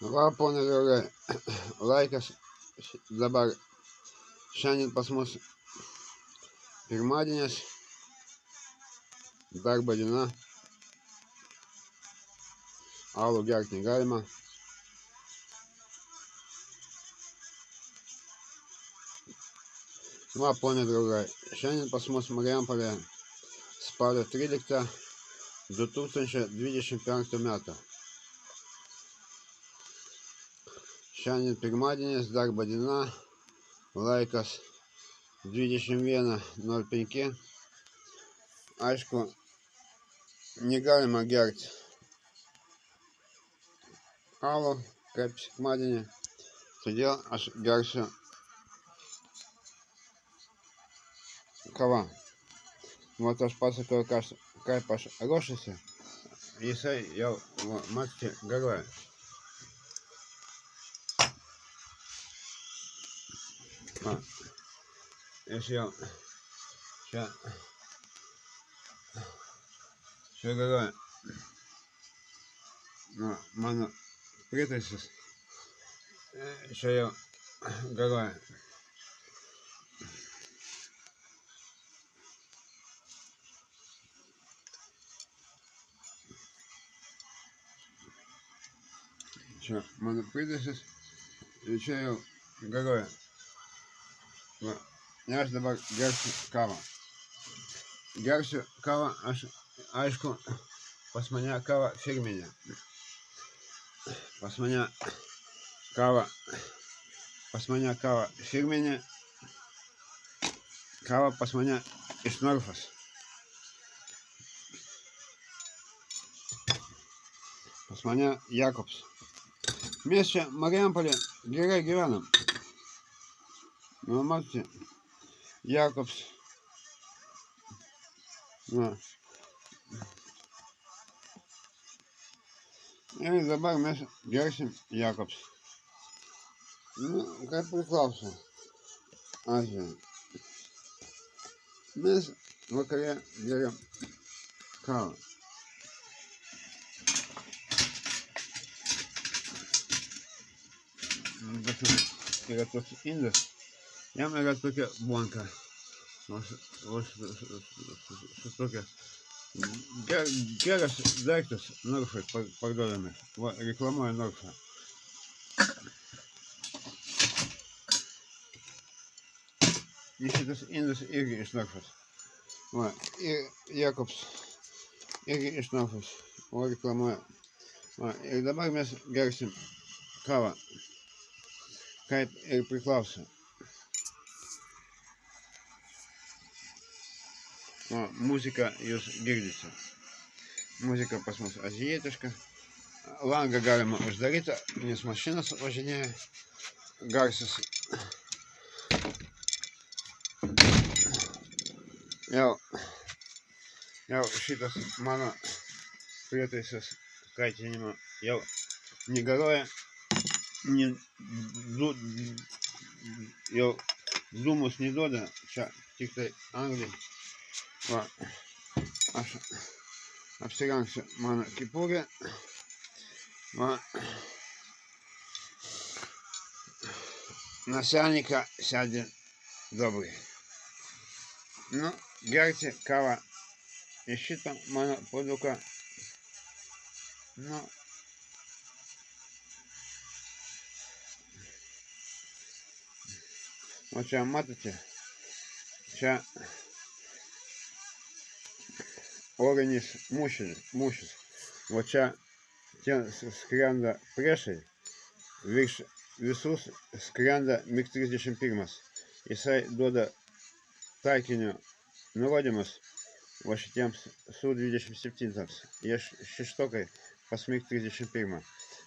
Va, pone draugai, laikas dabar. Šiandien pas mus pirmadienis, darbo diena, alų gerti negalima. Va, pone draugai, šiandien pas mus Marijampolėje spalio 13 2025 metų. Šiandien pirmadienis, darbo diena, laikas 21:05. Aišku, negalima gerti alų kaip sekmadienį, todėl aš gersiu kava. Vat aš pasakoju, kaip aš ruošiuosi, jisai jau, matote, garuoja. Va, jis jau čia garuoja. Va, mano prietaisas čia jau garuoja. Čia mano prietaisas ir čia jau garuoja. Va, aš dabar gersiu kavą. Gersiu kavą, aš, aišku, pas mane kava firminė. Pas mane kava firminė. Kava pas mane iš Norfos. Pas mane Jakobs. Mes čia Marijampolėje gerai gyvenam. Nu, matote, Jakobs. Va. Ir dabar mes gersim Jakobs. Nu, kaip priklauso Azijai. Mes vakare geriam kavą. Yra toks indas. Jam yra tokia bonka. Su tokia. Geras daiktas Norfai parduodamas. Va, reklamuoja Norfą. Ir šitas indas irgi iš Norfos. Va, ir Jakobs irgi iš Norfos. O reklamuoja. Va, ir dabar mes gersim kavą. Kaip ir priklauso. O, muziką jūs girdite. Muzika pas mus azijietiška. Langą galima uždaryti, nes mašinas važinėja. Garsas. Jau šitas mano prietaisas kaitinimo jau negaruoja. Jau dūmus neduoda, čia tik tai angliai. Va, aš apsirengsiu mano kepurę. Va, naselnika sėdi dobrai. Nu, gerti kavą iš šito mano puoduką. Nu, o čia matote, čia orinis mūšis. O čia skrenda priešai, virš visus skrenda MiG-31. Jisai duoda taikinio nurodymus va šitiems Su-27. Jie šeštokai pas MiG-31.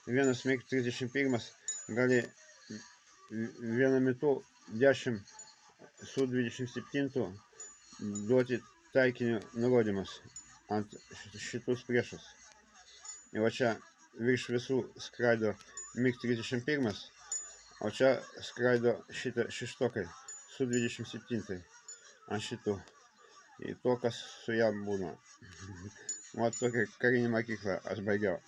Vienas MiG-31 gali vienu metu 10 Su-27 duoti taikinio nurodymus ant šitus priešus. Ir va čia virš visų skraido MiG-31, o čia skraido šitą šeštokai Su-27 ant šitų. Ir to, kas su ją būna. Va tokią karinį mokyklą aš baigiau.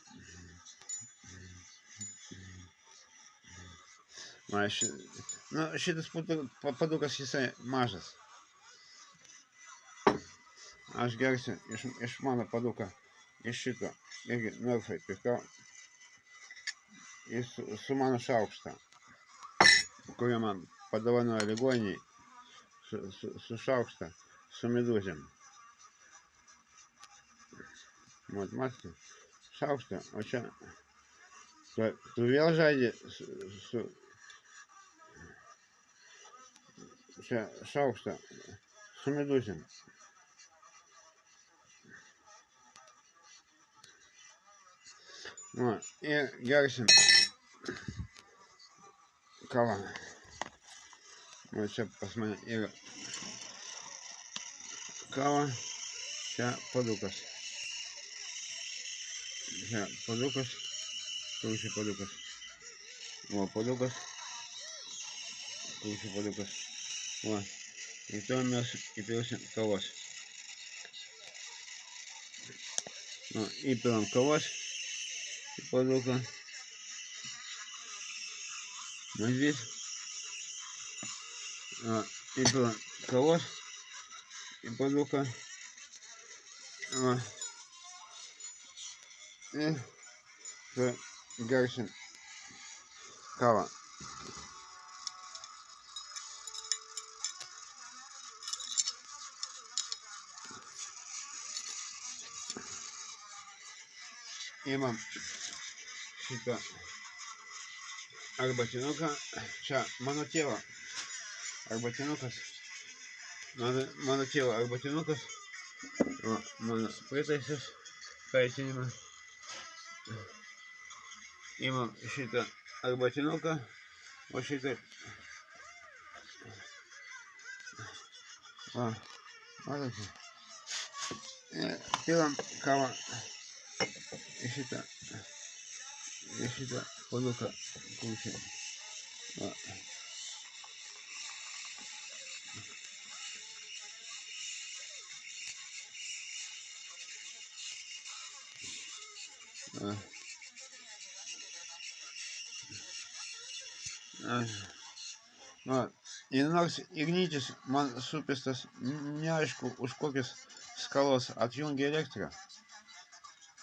Nu, šitas padukas jisai mažas. Aš gersiu iš mano paduką, iš šito. Irgi Norfai pirkau. Jis su mano šaukštą, kurį man padovanojo ligoniniai, su šaukštą, su medūzėm. Matėte, šaukštą, o čia tu vėl žaidži su čia šaukštą, su medūzėm. Va, ir gersim kavą. O čia pas mane yra kava, čia padukas. Čia padukas, kur čia padukas. O, padukas, kur čia padukas. O, ir to mes įpilsim kavos. O, įpilam kavos į paduką. Mažys. O, įpilam kavos į paduką. O, ir gersim kavą. Imam šitą arbatinuką. Čia mano tėvo arbatinukas. Mano tėvo arbatinukas. O, mano pritaisas kaitinimas. Imam šitą arbatinuką, o šitą... Va, matote? Pilam kavą į šitą paduką kulčiai. Va. Va. Ir nors ignitis man supestas neaišku už kokias skalos atjungia elektrą.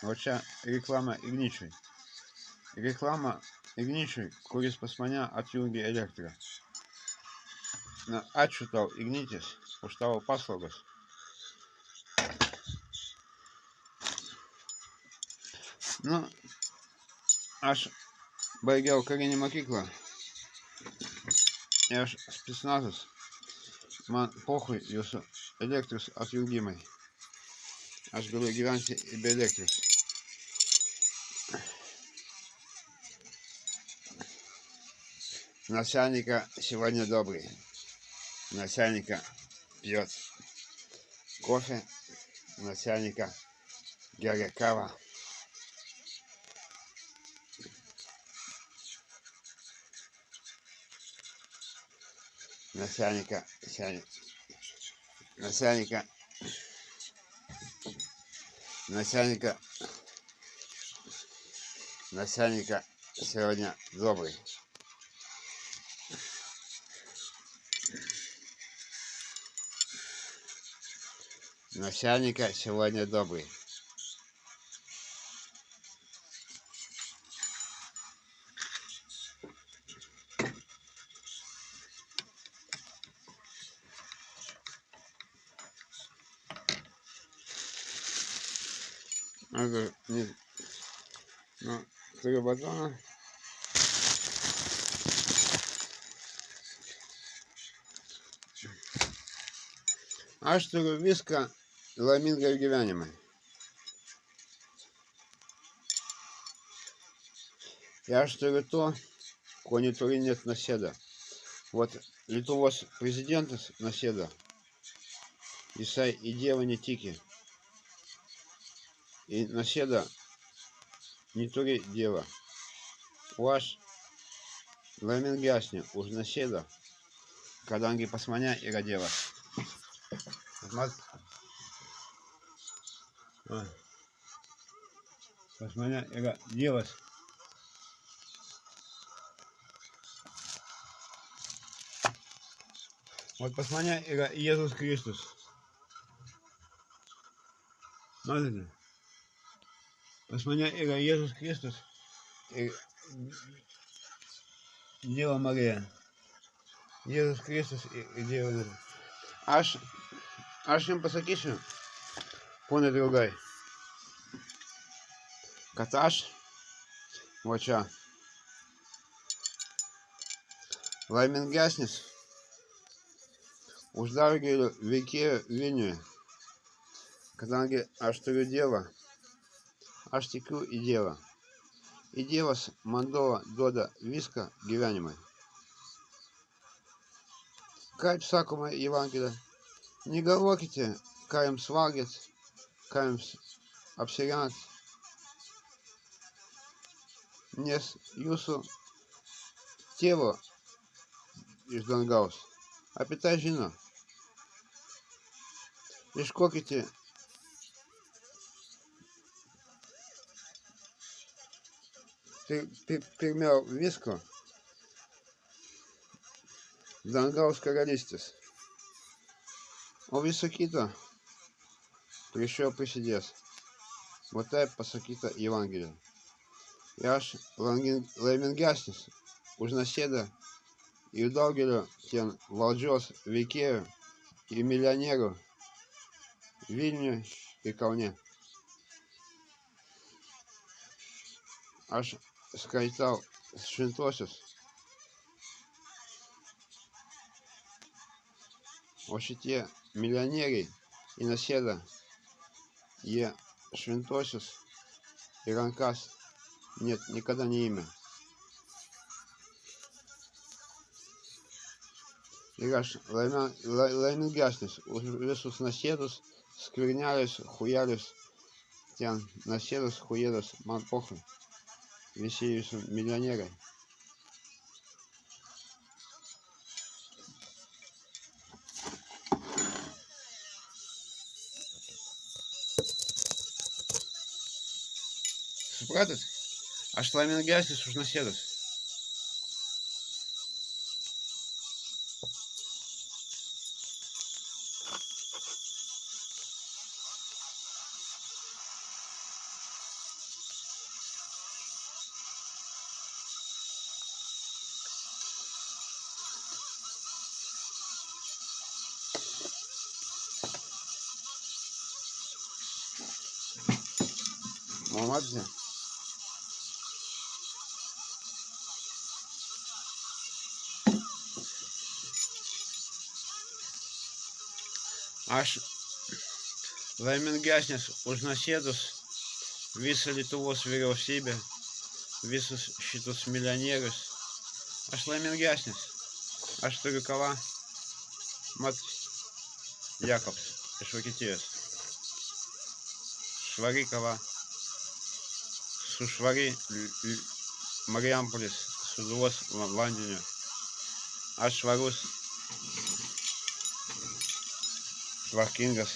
O čia reklama igničiui. Reklama igničiui, kuris pas mane atjungia elektrą. Na, ačiū tau, ignitis, už tavo paslaugas. Nu, aš baigiau karinį mokyklą. Ir aš specnazas. Man pohui jūsų elektros atjungimai. Aš galiu gyventi и be elektros. Начальника сегодня добрый. Начальника пьет кофе. Начальника геря кава. Начальника сегодня добрый. Начальника сегодня добрый. Это не, ну, 3 батона. Aš turiu viską laimingai gyvenimai. И aš turiu to, ko neturi net Nausėda. Вот Lietuvos prezidentas Nausėda, jisai į Dievą netiki. И Nausėda neturi Dievą. O aš laimingesnė už Nausėdą, kadangi pas mane yra Dievas. Pas mane yra Dievas. Vat pas mane yra Jėzus Kristus. Matote? Pas mane yra Jėzus Kristus ir Dievo Marija. Jėzus Kristus ir Dievo Marija. Aš jums pasakysiu, pone draugai, kad aš va čia laimingesnis už daugelį veikėjų Vilniuje, kadangi aš turiu Dievą, aš tikiu į Dievą. Ir Dievas man duoda viską gyvenimui. Kaip sakoma Evangelijoje, negalvokite, ką jums valgyt, ką jums apsirengt, nes jūsų tėvo iš dangaus apie tai žino. Ieškokite pirmiau visko dangaus karalystės, o viso kito prie šio prisidės. O taip pasakyta Evangelijoje. Ir aš laimingesnis už Nausėdą ir daugelio ten valdžios veikėjų ir milijonierių Vilniuje ir Kaune. Aš skaitau šventuosius, o šitie milijonieriai į Nausėdą, jie šventuosius į rankas net niekada neėmė. Ir aš laimingesnis už visus Nausėdus, Skvernelius, Chujelius, ten Nausėdus, Chujedas, man pochui. Visi jūsų milijonieriai. Supratat? Aš laimingesnis už Nausėdus. Matote? Aš laimingesnis už Nausėdus, visą Lietuvos vyriausybę, visus šitus milijonierius. Aš laimingesnis. Aš turiu kavą. Mat, Jakobs iš Vokietijos. Švari kava. Su švari Marijampolės Sūduvos vandeniu. Aš švarus, tvarkingas.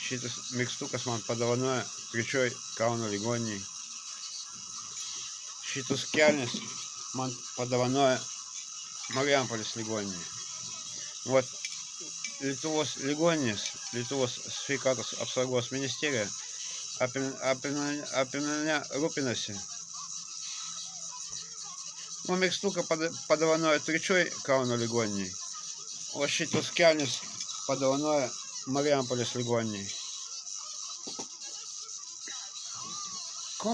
Šitas mikstukas man padovanoja trečioj Kauno ligoninėj. Šitus kelnes man padovanoja Marijampolės ligoninėj. Vat Lietuvos ligoninės, Lietuvos sveikatos apsaugos ministerija apie mane rūpinasi. O mikstuką padovanoja trečioj Kauno ligoniniai, o šitus kelnes padovanoja Marijampolės ligoniniai. Ko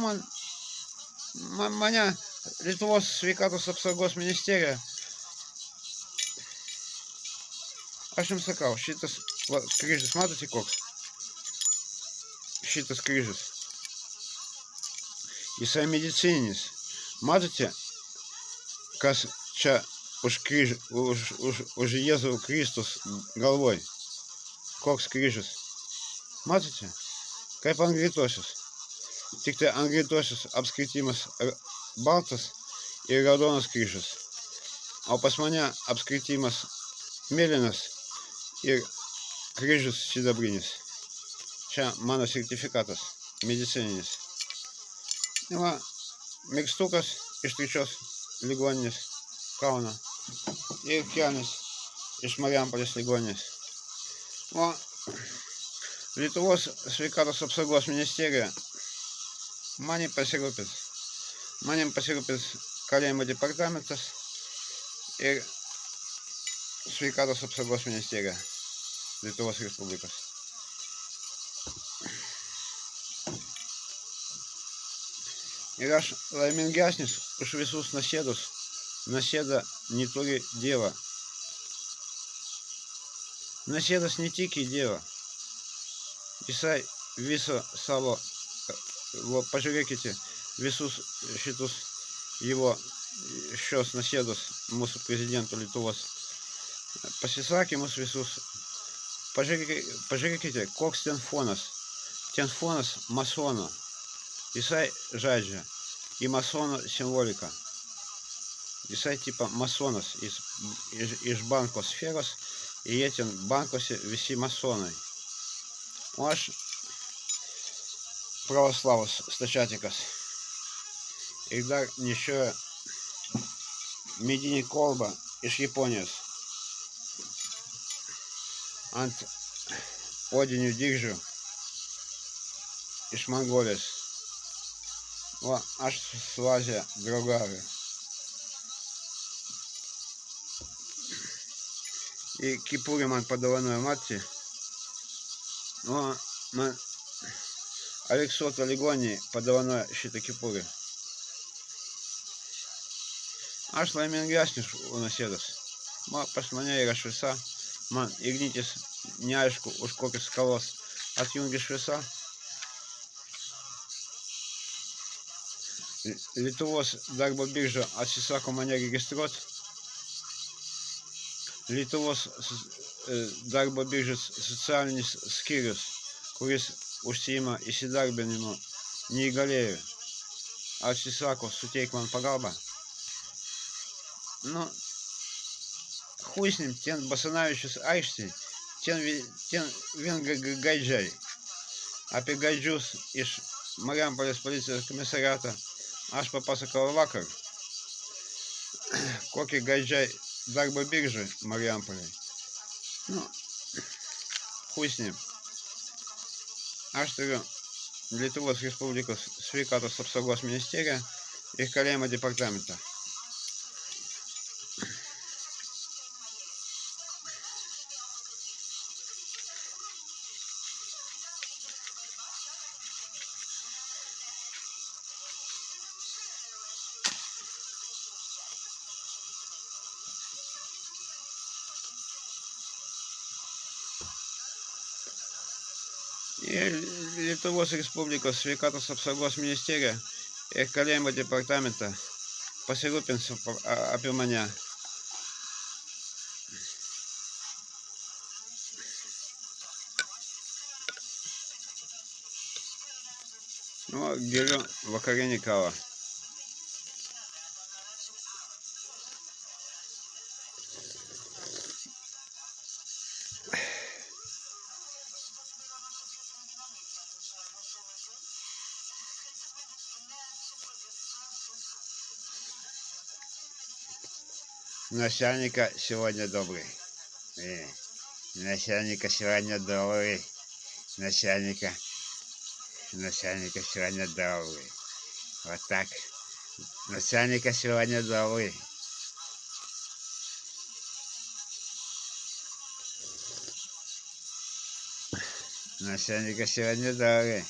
mane Lietuvos sveikatos apsaugos ministerija, aš jums sakau, šitas kryžius, matote koks? Šitas kryžius. Jisai medicininis. Matote, kas čia už Jėzų Kristus galvoj? Koks kryžius? Matote? Kaip ant greitosios. Tik tai ant greitosios apskritimas baltas ir raudonas kryžius. O pas mane apskritimas mėlynas ir kryžius sidabrinis. Čia mano sertifikatas medicininis. Va, mikstukas iš trečios ligoninės Kauno ir kelnes iš Marijampolės ligoninės. O Lietuvos sveikatos apsaugos ministerija manim pasirūpins kalėjimo departamentas ir sveikatos apsaugos ministerija Lietuvos Respublikos. Ir aš laimingesnis už visus nasėdus. Nasėda neturi Dievą. Nasėdas netiki į Dievą. Jisai viso savo, pažiūrėkite, visus šitus šios nasėdos mūsų prezidento Lietuvos pasisakymus visus. Pažiūrėkite, koks ten fonas. Ten fonas masono. Jisai žaidžia į masono simboliką. Jisai tipo masonas iš banko sferos ir jie ten bankuose visi masonai. O aš pravoslavus stačiatikas. Ir dar nešioju medinį kolbą iš Japonijos. Ant odinių diržų iš Mongolijos. O aš su Azija draugauju. Ir kipurį man padovanojo matė. O man Aleksoto ligoninėje padovanojo šitą kipurį. Aš laimingesnis už nasėdas. Pas mane yra šviesa. Man ignitis neaišku, už kokios spalvos atjungia šviesa. Lietuvos darbo birža atsisako mane registruoti. Lietuvos darbo biržos socialinis skyrius, kuris užsiima įsidarbinimu neįgalėjų, atsisako suteikti man pagalbą. Nu, хуй с ним, ten Basanavičius aikštėje, ten vien gaidžiai. Apie gaidžius iš Marijampolės policijos komisariato aš papasakojau vakar, kokie gaidžiai darbo biržai Marijampolėje. Nu, хуй с ним. Aš turiu Lietuvos Respublikos sveikatos apsaugos ministeriją ir kalėjimo departamentą. Ir Lietuvos Respublikos sveikatos apsaugos ministerija ir kalėjimo departamentą pasirūpins apie mane. Nu, geriu vakarinį kavą. Начальника сегодня добрый. Начальника сегодня добрый. Начальника сегодня добрый. Вот так. Начальника сегодня добрый. Начальника сегодня добрый.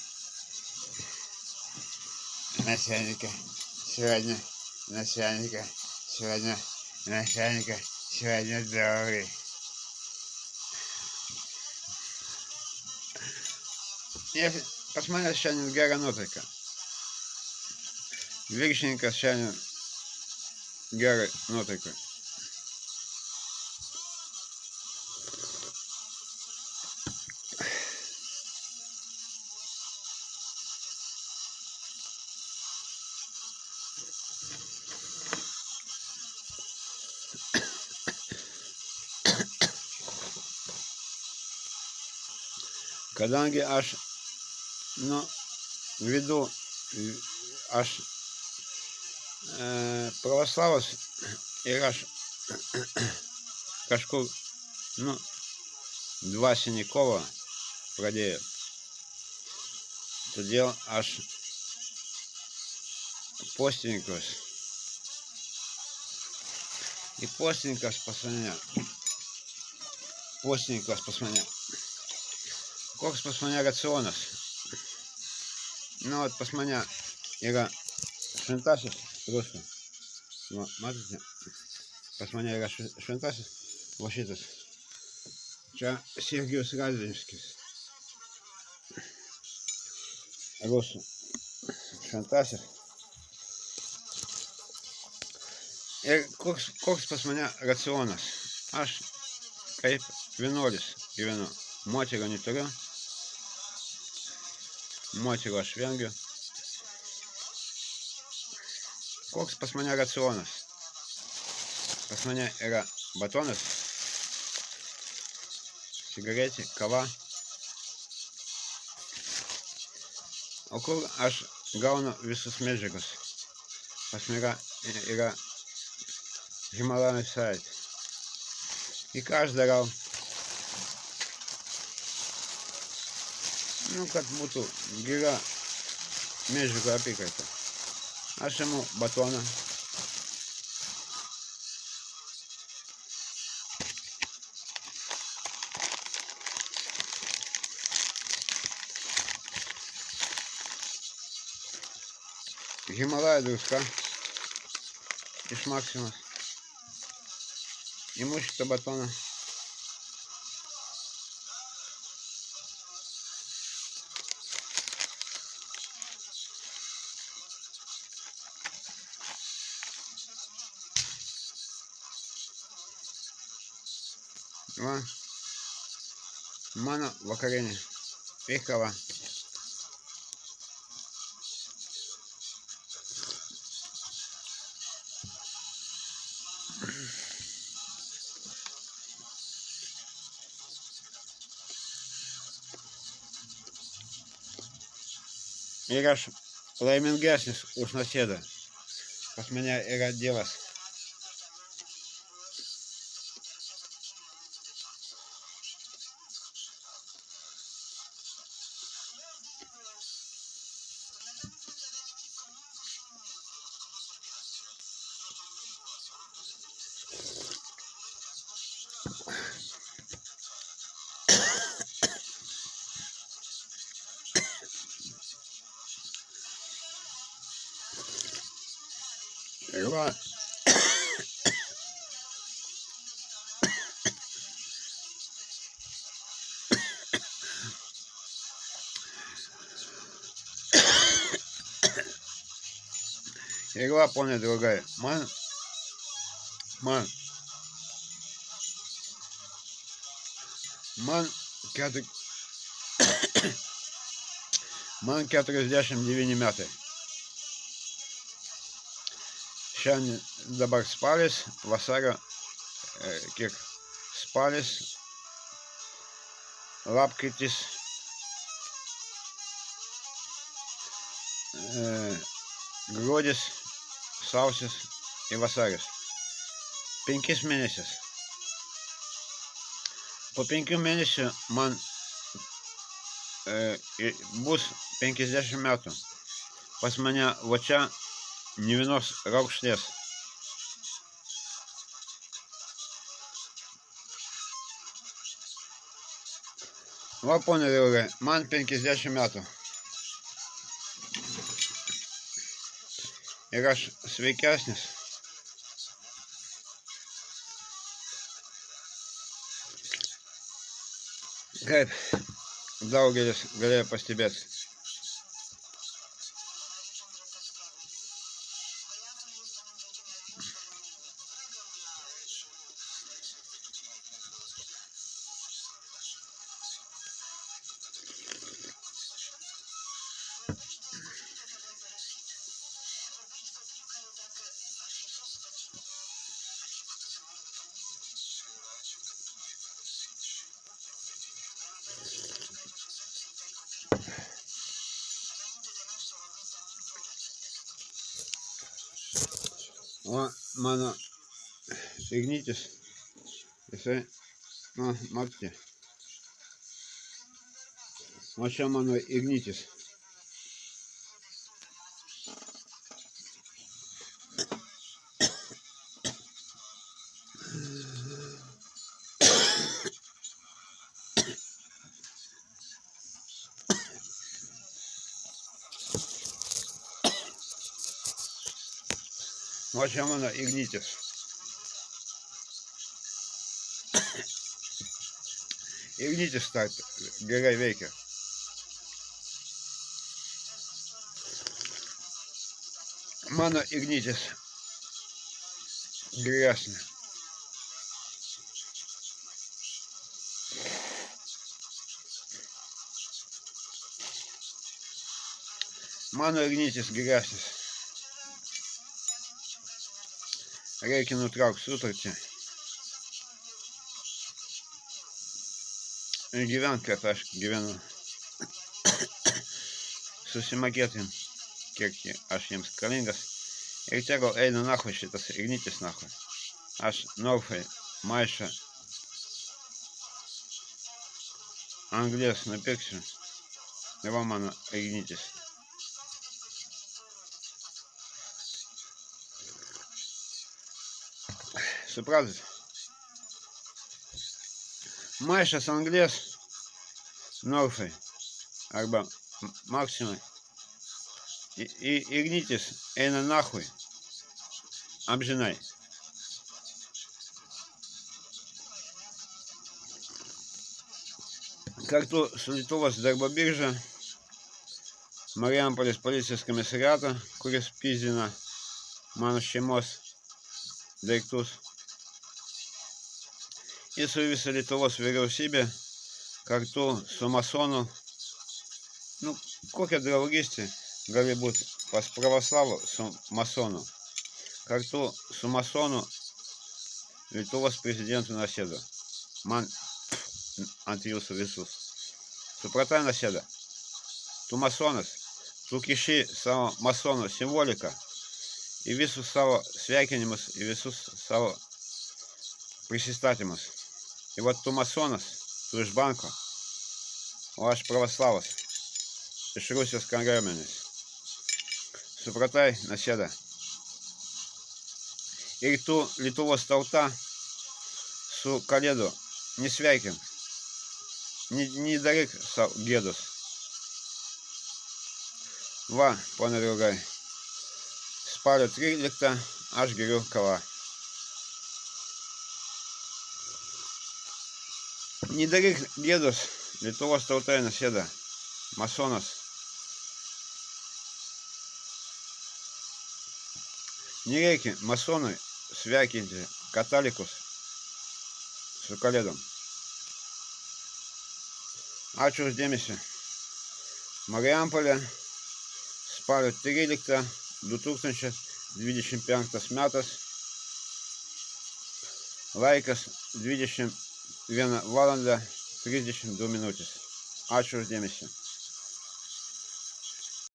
Начальника сегодня добрый. Pas mane šiandien gera nuotaika. Viršininkas šiandien gerai nuotaika. Kadangi aš vedu, aš pravoslavas ir aš kažkur Nu, dvasinį kovą pradėjo. Todėl aš postininkas. И postininkas pas mane. Koks pas mane racionas? Nu, vat pas mane yra šventasis rusų. Nu, matote? Pas mane yra šventasis, va šitas. Čia Sergijus Radzinskis. Rusų. Šventasis. Ir koks pas mane racionas? Aš kaip vienuolis gyvenu. Moterų neturiu. Moterų aš vengiu. Koks pas mane racionas? Pas mane yra batonas, cigaretė, kava. O kur aš gaunu visus medžiagas? Pas mane yra Himalaya site. И ką aš darau? Nu, kad būtų gera medžiagų apykaita. Aš imu batoną. Himalaya druska iš Maksimos. Imu šitą batoną. Va, mano vakarienė. Ir kava. Ir aš laimingesnis už Nausėdą. Pas mane yra Dievas. Ir va. Ir va, pone draugai, man 49 metai. Šiandien dabar spalis, vasario, kiek spalis, lapkritis, gruodis, sausis ir vasaris. 5 mėnesius. Po 5 mėnesių man bus 50 metų. Pas mane va čia nė vienos raukšlės. Va, pone draugai, man 50 metų. Ir aš sveikesnis. Kaip daugelis galėjo pastebėti. O mano Ignitis, jisai na naktį. O čia mano ignitis. O čia mano ignitis. Ignitis start gerai veikia. Mano ignitis geresnė. Mano ignitis geresnis. Reikia nutraukti sutartį ir gyventi, kaip aš gyvenu. Susimokėti, kiek aš jiems skolingas. Ir tegul eina nahui šitas ignitis nahui. Aš Norfai maišą anglies nupirksiu. Ir va mano ignitis. Supratot? Maišas anglies Norfai arba Maksimai. Ignitis eina nahui. Amžinai. Kartu su Lietuvos darbo birža, Marijampolės policijos komisariato, kuris pizdina mano šeimos daiktus. Ir su visa Lietuvos vyriausybė, kartu su masonu. Nu, kokia draugystė gali būti pas pravoslavų su masonu. Kartu su masonu Lietuvos prezidentų Nausėda. Man ant jūsų visus. Supratai, Nausėda? Tu masonas. Tu kiši savo masono simboliką į visus savo sveikinimus, į visus savo prisistatymus. Ir vat tu masonas, tu iš banko, o aš pravoslavas iš Rusijos kariuomenės. Supratai, Nausėda? Ir tu Lietuvos tauta su Kalėdu nesveikink, nedaryk savo gėdos. Va, pone draugai, spalio 13 aš geriu kavą. Nedaryk gėdos Lietuvos tautai, Nausėda, masonas. Nereikia masonui sveikinti katalikus su Kalėdom. Ačiū už dėmesį. Marijampolė, spalio 13 2025 metas. Laikas 21 valanda 32 minutės. Ačiū už dėmesį.